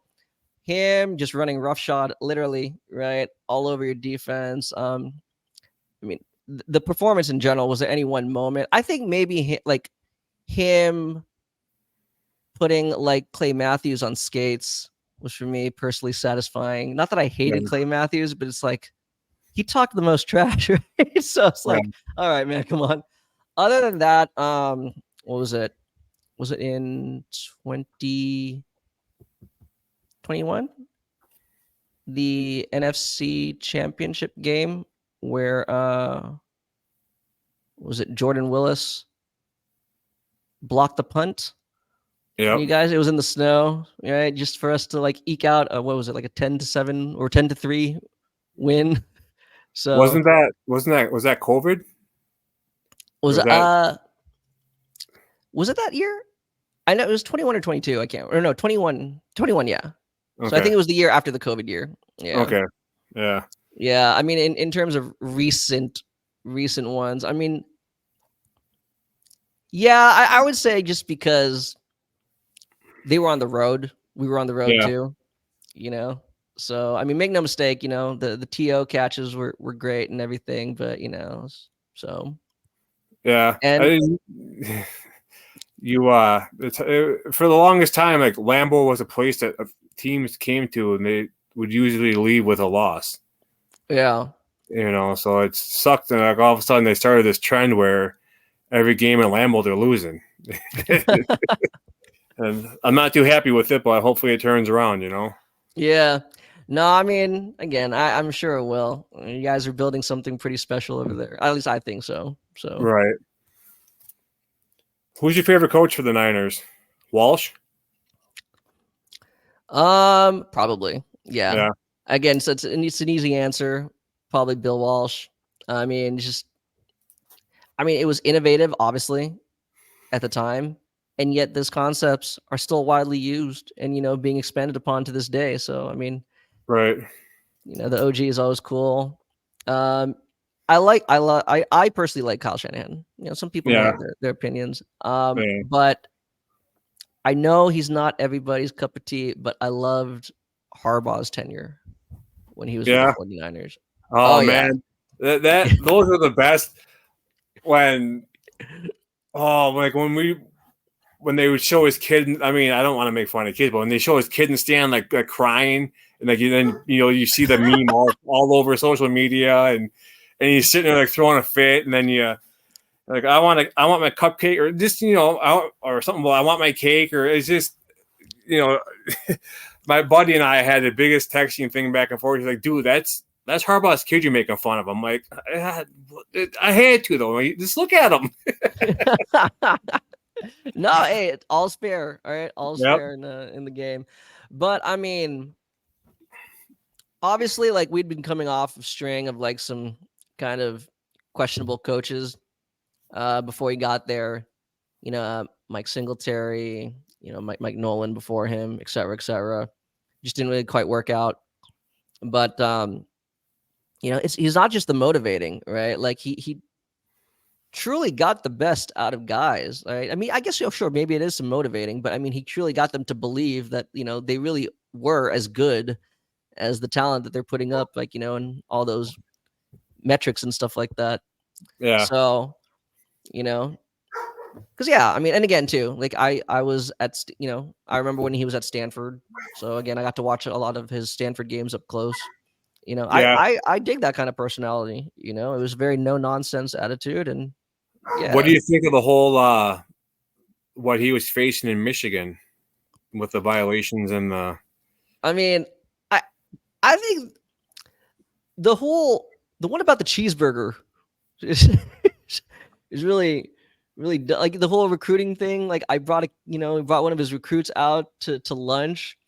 him just running roughshod, literally, right, all over your defense. I mean, the performance in general, was there any one moment? I think maybe like him putting like Clay Matthews on skates was for me personally satisfying. Not that I hated Yeah, Clay Matthews, but it's like he talked the most trash, right? So it's yeah. like, all right, man, come on. Other than that, what was it? Was it in 2021? The NFC Championship game where was it Jordan Willis blocked the punt on Yep. you guys? It was in the snow, right? Just for us to like eke out what was it, like a 10-7 or 10-3 win. So Was that COVID? Or was was that was it that year? I know it was 21 or 22. I can't, or no, 21, 21. Yeah. So I okay? think it was the year after the COVID year. Yeah. Okay. Yeah. Yeah. I mean, in terms of recent ones, I mean, yeah, I would say just because they were on the road, we were on the road Yeah. too, you know. So I mean, make no mistake, the TO catches were great and everything, but so Yeah. and For the longest time, like Lambeau was a place that teams came to, and they would usually leave with a loss. yeah, So it sucked, and like all of a sudden they started this trend where every game in Lambeau they're losing, and I'm not too happy with it. But hopefully it turns around. yeah. No, I mean, again, I'm sure it will. You guys are building something pretty special over there. At least I think so. So, Right. Who's your favorite coach for the Niners? Walsh. probably, yeah. Yeah. Again, so it's an easy answer. Probably Bill Walsh. I mean, it was innovative, obviously, at the time. and yet those concepts are still widely used and being expanded upon to this day. So I mean, Right. the OG is always cool. Um, I personally like Kyle Shanahan. Some people may Yeah. have their opinions. Yeah. But I know he's not everybody's cup of tea, but I loved Harbaugh's tenure when he was with the Yeah. 49ers. Oh Oh yeah. man, that those are the best. When like when they would show his kid. I mean, I don't want to make fun of kids, but when they show his kid and stand like crying, and like then you see the meme all over social media, and he's sitting there like throwing a fit, and then you like I want my cupcake or just or something. Well, I want my cake, or it's just you know my buddy and I had the biggest texting thing back and forth. He's like, dude, that's Harbaugh's kid you're making fun of. I'm like, I had to though. Just look at him. No, hey, all's fair. All right, all's Yep. fair in the game. But I mean, obviously, like we'd been coming off a string of like some kind of questionable coaches before he got there. Mike Singletary, Mike Nolan before him, et cetera, et cetera. Just didn't really quite work out. But he's not just the motivating, right? Like he truly got the best out of guys, right? I mean, I guess sure, maybe it is some motivating, but I mean, he truly got them to believe that they really were as good as the talent that they're putting up, like and all those metrics and stuff like that. Yeah. So, because yeah, I mean, and again too, like I was at I remember when he was at Stanford. So again, I got to watch a lot of his Stanford games up close. Yeah. I dig that kind of personality. It was very no nonsense attitude, and What yeah, do you think of the whole what he was facing in Michigan with the violations and the I mean, I I think the one about the cheeseburger is is really like the whole recruiting thing. Like I brought brought one of his recruits out to lunch,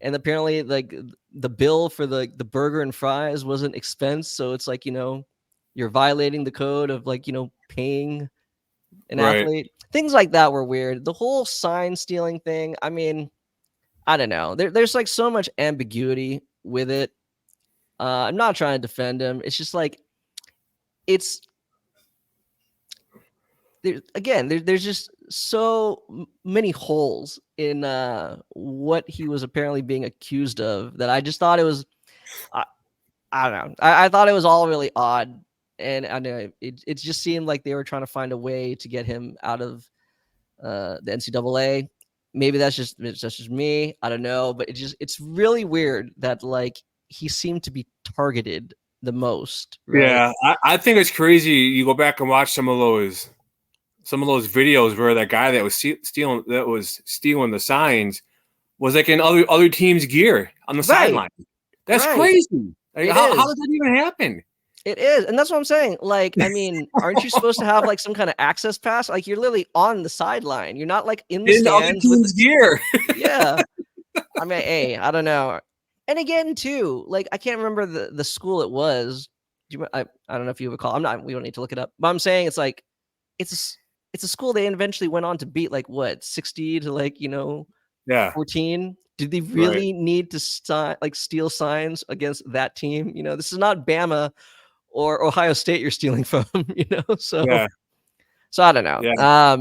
and apparently like the bill for the burger and fries wasn't expense, so it's like you're violating the code of like paying an right? athlete. Things like that were weird. The whole sign stealing thing. I mean, I don't know. There's like so much ambiguity with it. I'm not trying to defend him. It's just like it's there's just so many holes in what he was apparently being accused of that I just thought it was I, I don't know. I thought it was all really odd, and I know it just seemed like they were trying to find a way to get him out of the NCAA. Maybe that's just me. I don't know, but it's really weird that like he seemed to be targeted the most, right? Yeah, I think it's crazy. You go back and watch some of those videos where that guy that was stealing the signs was like in other teams' gear on the Right, sideline. That's right. crazy. Like, It how is. did that even happen? It is, and that's what I'm saying. Like, I mean, aren't you supposed to have like some kind of access pass? Like, you're literally on the sideline. You're not like in the In the other stands with. team's gear. Yeah. I mean, hey, I don't know. And again, too, like I can't remember the school it was. Do you? I don't know if you recall. I'm not. We don't need to look it up. But I'm saying it's like it's it's a school they eventually went on to beat like what 60 to like Yeah, 14. Did they right. really need to steal signs against that team? This is not Bama or Ohio State you're stealing from. So Yeah, I don't know. yeah,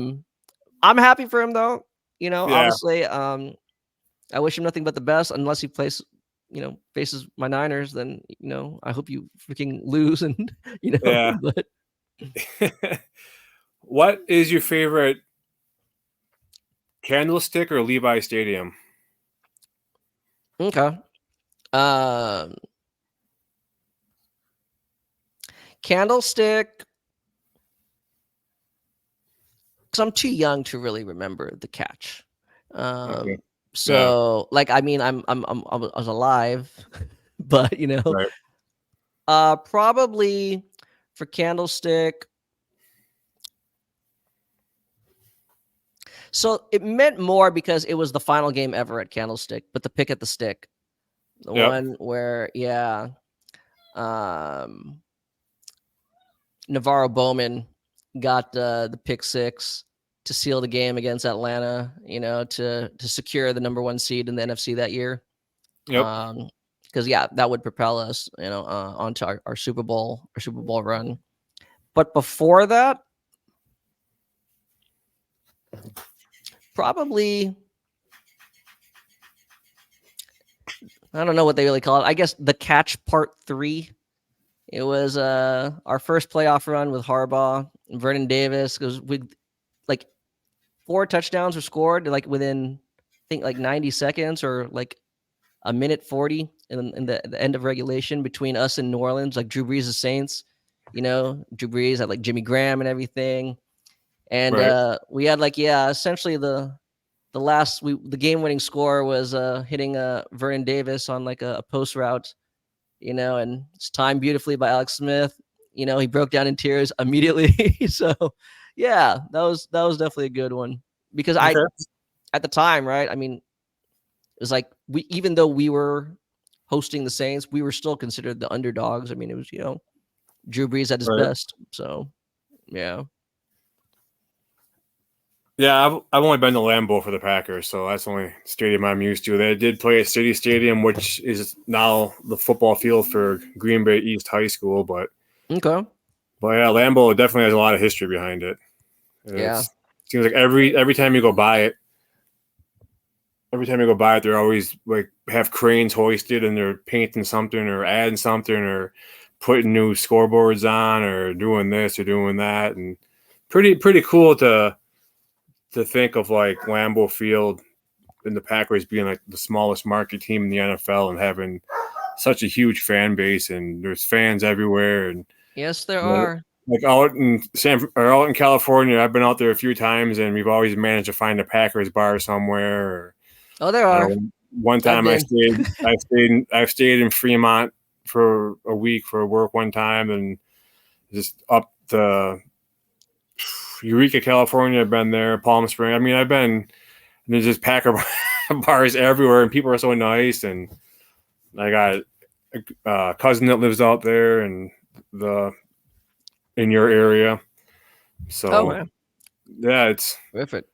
I'm happy for him though. yeah, Obviously, I wish him nothing but the best. Unless he faces my Niners, then I hope you freaking lose and yeah. But What is your favorite Candlestick or Levi Stadium? okay. Um, Candlestick. Because I'm too young to really remember the catch. Okay. Um, Yeah, so like I mean I was alive, but right. probably for Candlestick. So it meant more because it was the final game ever at Candlestick, but the pick at the stick, the Yep. one where um, Navarro Bowman got the pick six. to seal the game against Atlanta, to secure the number 1 seed in the NFC that year. Yep. Because that would propel us, onto our Super Bowl run. But before that, probably, I don't know what they really call it. I guess the catch part 3. It was our first playoff run with Harbaugh and Vernon Davis, because we like 4 touchdowns were scored like within, I think, like 90 seconds or like a minute 40 in the end of regulation between us and New Orleans, like Drew Brees' Saints. Drew Brees had like Jimmy Graham and everything, and Right. we had essentially the game winning score was hitting Vernon Davis on like a post route, and it's timed beautifully by Alex Smith. He broke down in tears immediately. So yeah, that was definitely a good one, because Okay. at the time, right? I mean, it was like, even though we were hosting the Saints, we were still considered the underdogs. I mean, it was, Drew Brees at his Right. best. So yeah. Yeah, I've only been to Lambeau for the Packers, so that's the only stadium I'm used to. They did play at City Stadium, which is now the football field for Green Bay East High School, but Okay. yeah, Lambeau definitely has a lot of history behind it. Yeah. It seems like every time you go by it, they're always like have cranes hoisted and they're painting something or adding something or putting new scoreboards on or doing this or doing that, and pretty cool to think of like Lambeau Field and the Packers being like the smallest market team in the NFL and having such a huge fan base, and there's fans everywhere. And Yes, there are. like out in California, I've been out there a few times, and we've always managed to find a Packers bar somewhere. Or Oh, there are. one I've time been. I stayed in Fremont for a week for work one time, and just up to Eureka, California. I've been there, Palm Springs. I mean, I've been. There's just Packer bars everywhere, and people are so nice. And I got a cousin that lives out there in your area. So Oh, man. yeah, it's Perfect.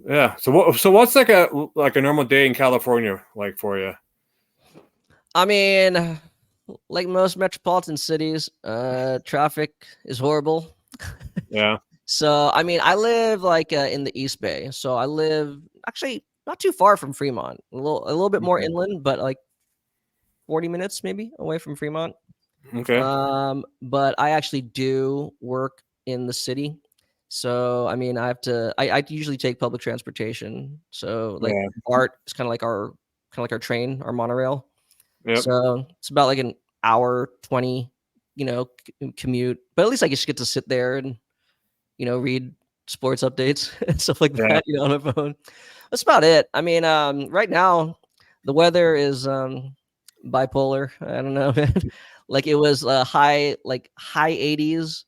yeah. So what's like a normal day in California like for you? I mean, like most metropolitan cities, traffic is horrible. Yeah. So, I mean, I live like in the East Bay. So I live actually not too far from Fremont, a little bit more Okay. inland, but like 40 minutes maybe away from Fremont. Okay. But I actually do work in the city. So, I mean, I usually take public transportation. So like Yeah. BART is kind of like our train, our monorail. Yep. So it's about like an hour 20, commute. But at least I just get to sit there and, read sports updates and stuff like Yeah. that, on my phone. That's about it. I mean, right now the weather is bipolar. I don't know, man. Like it was high 80s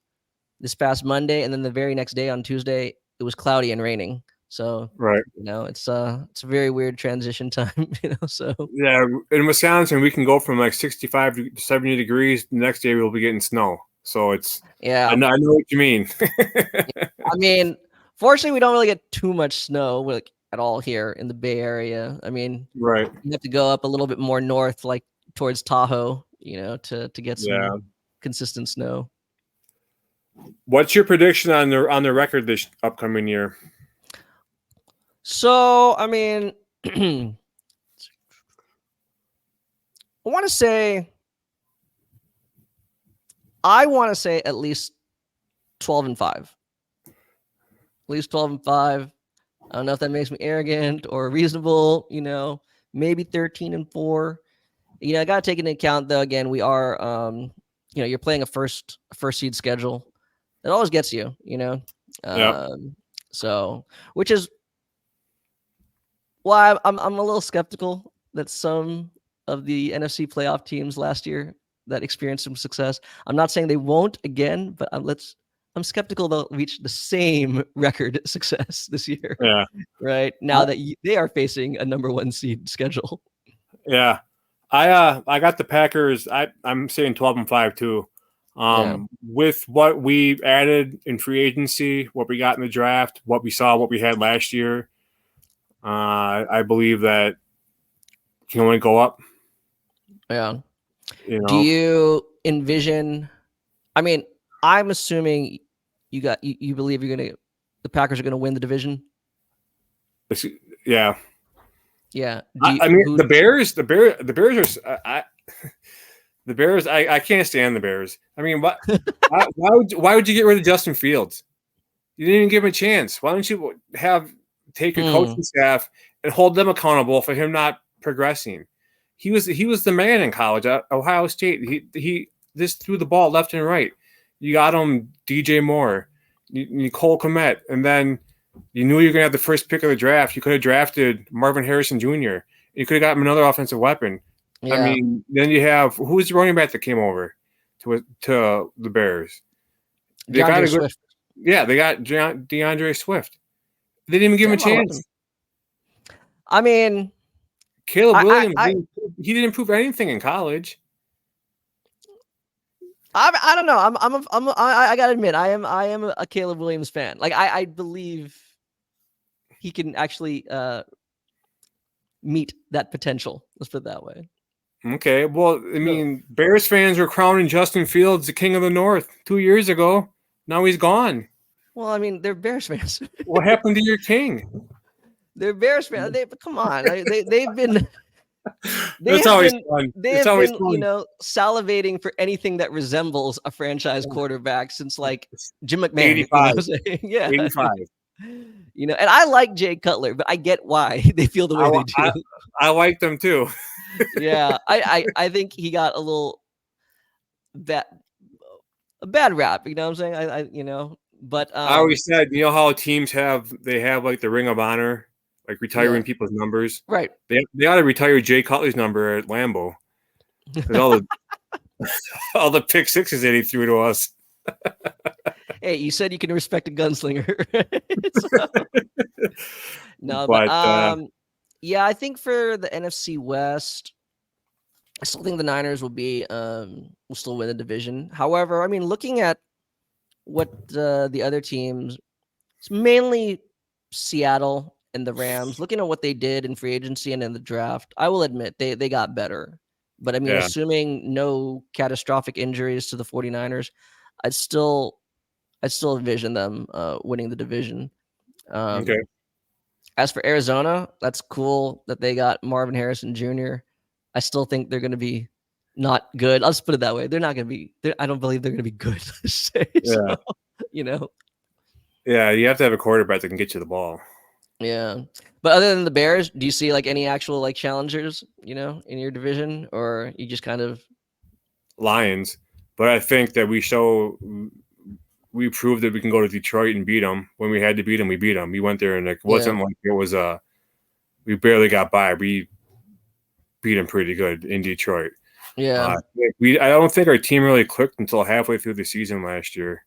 this past Monday, and then the very next day on Tuesday it was cloudy and raining. So Right. it's a very weird transition time, So Yeah. In Wisconsin, we can go from like 65 to 70 degrees. The next day, we'll be getting snow. So yeah. I know what you mean. I mean, fortunately, we don't really get too much snow like at all here in the Bay Area. I mean, Right. you have to go up a little bit more north, like towards Tahoe, to get Yeah. some consistent snow. What's your prediction on the record this upcoming year? So, I mean, I want to say at least 12-5. At least 12-5. I don't know if that makes me arrogant or reasonable, maybe 13-4. I got to take into account though, again, we are you're playing a first seed schedule. It always gets you, Yeah. so, which is why I'm a little skeptical that some of the NFC playoff teams last year that experienced some success. I'm not saying they won't again, but I'm skeptical they'll reach the same record success this year. Yeah. Right now that they are facing a number 1 seed schedule. Yeah. I got the Packers. I'm saying 12-5 too. Yeah. With what we added in free agency, what we got in the draft, what we saw, what we had last year, I believe that can only go up. Yeah. You Do know, you envision? I mean, I'm assuming you believe the Packers are gonna win the division. yeah. Yeah. I mean, the Bears are. The Bears. I can't stand the Bears. I mean, why would you get rid of Justin Fields? You didn't even give him a chance. Why don't you take your coaching staff and hold them accountable for him not progressing? He was the man in college at Ohio State. He just threw the ball left and right. You got him DJ Moore, Nicole Komet, and then you knew you were gonna have the first pick of the draft. You could have drafted Marvin Harrison Jr. You could have gotten another offensive weapon. I Yeah. mean, then you have who's the running back that came over to the Bears? They got DeAndre a good, Swift. yeah. They got DeAndre Swift. They didn't even give him a chance. I mean, Caleb Williams, I he didn't prove anything in college. I don't know. I gotta admit, I am a Caleb Williams fan. Like I believe he can actually meet that potential. Let's put it that way. Okay, well, I mean, Bears fans were crowning Justin Fields the king of the North 2 years ago. Now he's gone. Well, I mean, they're Bears fans. What happened to your king? They're Bears fans. Come on. They've been It's always fun. It's always fun. Salivating for anything that resembles a franchise quarterback since like Jim McMahon. 85. Yeah. 85. And I like Jay Cutler, but I get why they feel the way they do. I like them too. Yeah. I think he got a bad rap, you know what I'm saying? But I always said, you know how teams have like the Ring of Honor, like retiring people's numbers. Right. They ought to retire Jay Cutler's number at Lambeau because all the pick sixes that he threw to us. Hey, you said you can respect a gunslinger. No, yeah, I think for the NFC West, I still think the Niners will still win the division. However, I mean, looking at what the other teams, it's mainly Seattle and the Rams. Looking at what they did in free agency and in the draft, I will admit they got better. But I mean, assuming no catastrophic injuries to the 49ers, I'd still envision them winning the division. Okay. As for Arizona, that's cool that they got Marvin Harrison Jr. I still think they're going to be not good. I'll just put it that way. They're not going to be. I don't believe they're going to be good. So, Yeah, you have to have a quarterback that can get you the ball. Yeah, but other than the Bears, do you see like any actual like challengers, in your division, or you just kind of Lions? But I think that we proved that we can go to Detroit and beat them. When we had to beat them, we beat them. We went there and it wasn't like it was we barely got by. We beat them pretty good in Detroit. Yeah. I don't think our team really clicked until halfway through the season last year.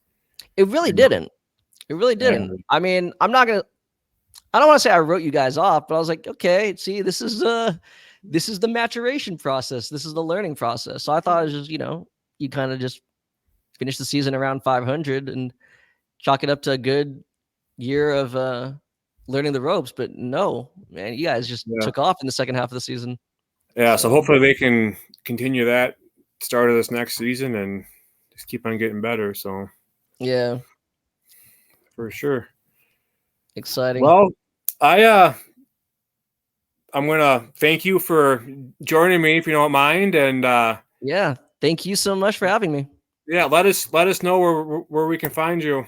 It really didn't. It really didn't. I mean, I don't want to say I wrote you guys off, but I was like, okay, see, this is the maturation process. This is the learning process. So I thought it was just, you kind of just finish the season around 500 and chalk it up to a good year of learning the ropes. But no, man, you guys just took off in the second half of the season. Yeah, so hopefully they can continue that start of this next season and just keep on getting better. So yeah, for sure. Exciting. Well, I'm gonna thank you for joining me if you don't mind, and yeah, thank you so much for having me. Yeah, let us know where we can find you.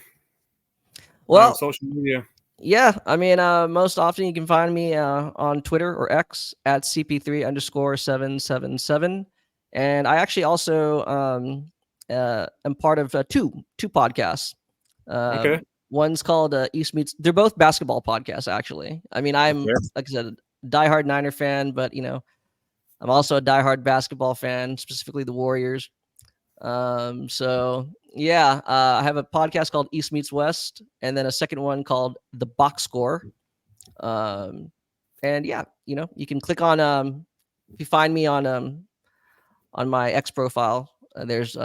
On social media. Yeah, I mean, most often you can find me on Twitter or X at CP3_777, and I actually also am part of two podcasts. Okay. One's called East Meets. They're both basketball podcasts, actually. I mean, I'm like I said, a diehard Niner fan, but I'm also a diehard basketball fan, specifically the Warriors. So yeah, I have a podcast called East Meets West, and then a second one called The Box Score. And yeah, you can click on if you find me on my X profile, there's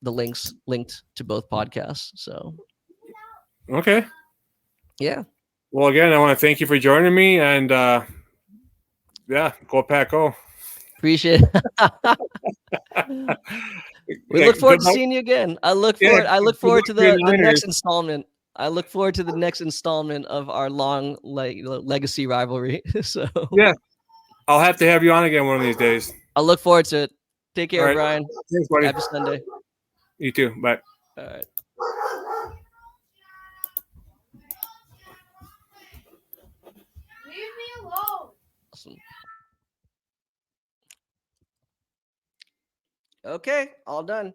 the links linked to both podcasts. So Okay. yeah. Well, again, I want to thank you for joining me, and yeah, go Pack, go. Appreciate it. We look forward to seeing you again. I look forward to the next installment. I look forward to the next installment of our long legacy rivalry. So yeah, I'll have to have you on again one of these days. I'll look forward to it. Take care, All right. Brian. Thanks, buddy. Happy Sunday. You too. Bye. All right. Leave me alone. Awesome. Okay, all done.